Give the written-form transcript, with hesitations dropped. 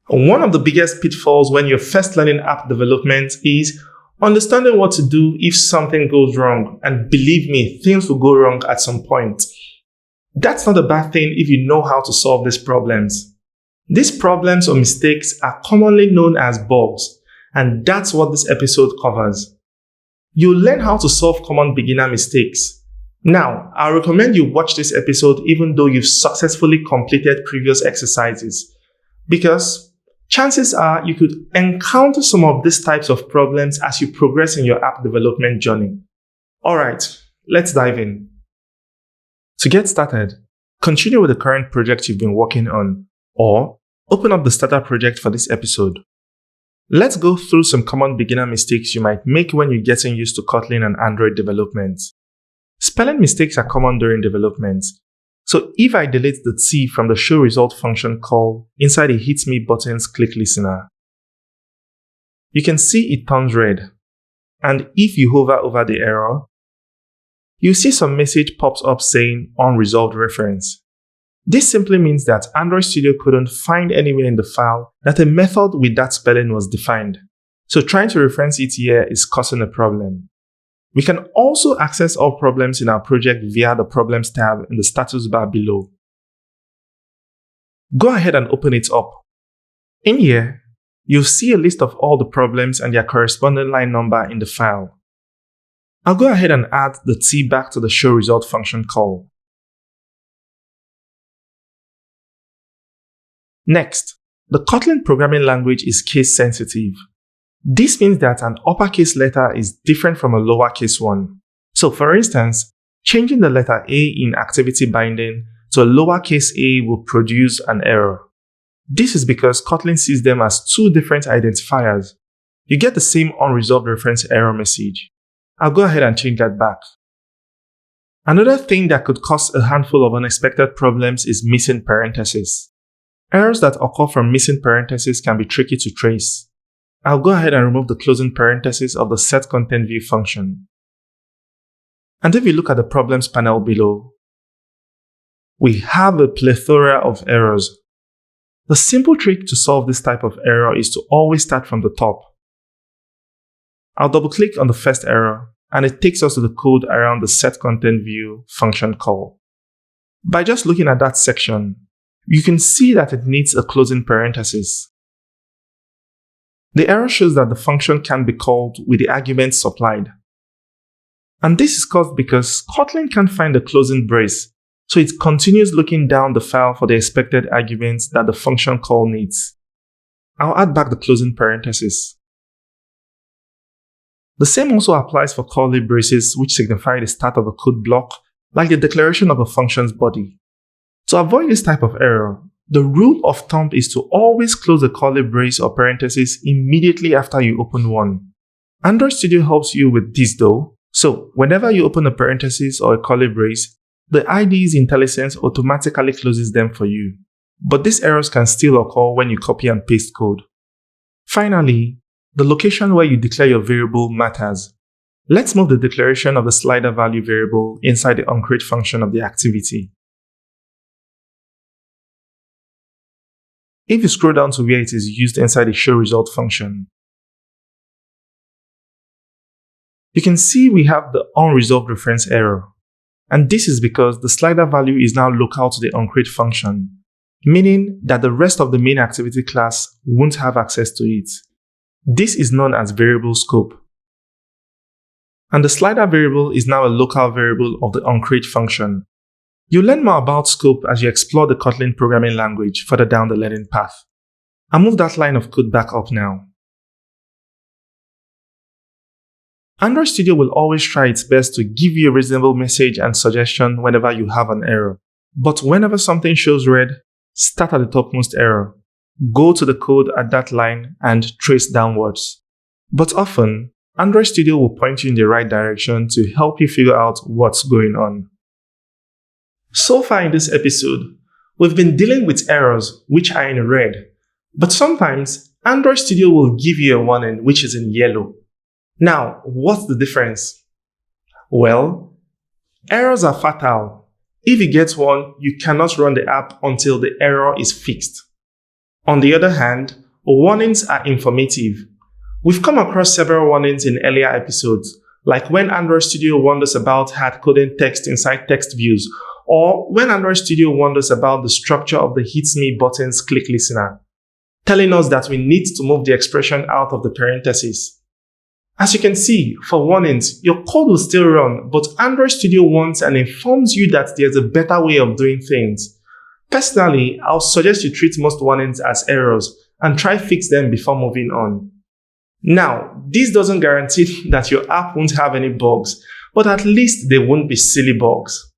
One of the biggest pitfalls when you're first learning app development is understanding what to do if something goes wrong. And believe me, things will go wrong at some point. That's not a bad thing if you know how to solve these problems. These problems or mistakes are commonly known as bugs, and that's what this episode covers. You'll learn how to solve common beginner mistakes. Now, I recommend you watch this episode even though you've successfully completed previous exercises, because chances are you could encounter some of these types of problems as you progress in your app development journey. Alright, let's dive in. To get started, continue with the current project you've been working on, or open up the starter project for this episode. Let's go through some common beginner mistakes you might make when you're getting used to Kotlin and Android development. Spelling mistakes are common during development. So if I delete the T from the show result function call inside the hit me button's click listener, you can see it turns red. And if you hover over the error, you see some message pops up saying unresolved reference. This simply means that Android Studio couldn't find anywhere in the file that a method with that spelling was defined. So trying to reference it here is causing a problem. We can also access all problems in our project via the Problems tab in the status bar below. Go ahead and open it up. In here, you'll see a list of all the problems and their corresponding line number in the file. I'll go ahead and add the T back to the show result function call. Next, the Kotlin programming language is case sensitive. This means that an uppercase letter is different from a lowercase one. So for instance, changing the letter A in activity binding to a lowercase a will produce an error. This is because Kotlin sees them as two different identifiers. You get the same unresolved reference error message. I'll go ahead and change that back. Another thing that could cause a handful of unexpected problems is missing parentheses. Errors that occur from missing parentheses can be tricky to trace. I'll go ahead and remove the closing parentheses of the setContentView function. And if you look at the problems panel below, we have a plethora of errors. The simple trick to solve this type of error is to always start from the top. I'll double-click on the first error, and it takes us to the code around the setContentView function call. By just looking at that section, you can see that it needs a closing parenthesis. The error shows that the function can be called with the arguments supplied. And this is caused because Kotlin can't find the closing brace, so it continues looking down the file for the expected arguments that the function call needs. I'll add back the closing parenthesis. The same also applies for curly braces, which signify the start of a code block, like the declaration of a function's body. To avoid this type of error, the rule of thumb is to always close the curly brace or parenthesis immediately after you open one. Android Studio helps you with this though, so whenever you open a parenthesis or a curly brace, the IDE's IntelliSense automatically closes them for you. But these errors can still occur when you copy and paste code. Finally, the location where you declare your variable matters. Let's move the declaration of the slider value variable inside the onCreate function of the activity. If you scroll down to where it is used inside the show result function, you can see we have the unresolved reference error. And this is because the slider value is now local to the onCreate function, meaning that the rest of the main activity class won't have access to it. This is known as variable scope. And the slider variable is now a local variable of the onCreate function. You'll learn more about scope as you explore the Kotlin programming language further down the learning path. I'll move that line of code back up now. Android Studio will always try its best to give you a reasonable message and suggestion whenever you have an error. But whenever something shows red, start at the topmost error. Go to the code at that line and trace downwards. But often, Android Studio will point you in the right direction to help you figure out what's going on. So far in this episode, we've been dealing with errors which are in red, but sometimes Android Studio will give you a warning which is in yellow. Now, what's the difference? Well, errors are fatal. If you get one, you cannot run the app until the error is fixed. On the other hand, warnings are informative. We've come across several warnings in earlier episodes, like when Android Studio warned us about hard-coding text inside text views, or when Android Studio warned us about the structure of the Hit Me button's click listener, telling us that we need to move the expression out of the parentheses. As you can see, for warnings, your code will still run, but Android Studio warns and informs you that there's a better way of doing things. Personally, I'll suggest you treat most warnings as errors and try fix them before moving on. Now, this doesn't guarantee that your app won't have any bugs, but at least they won't be silly bugs.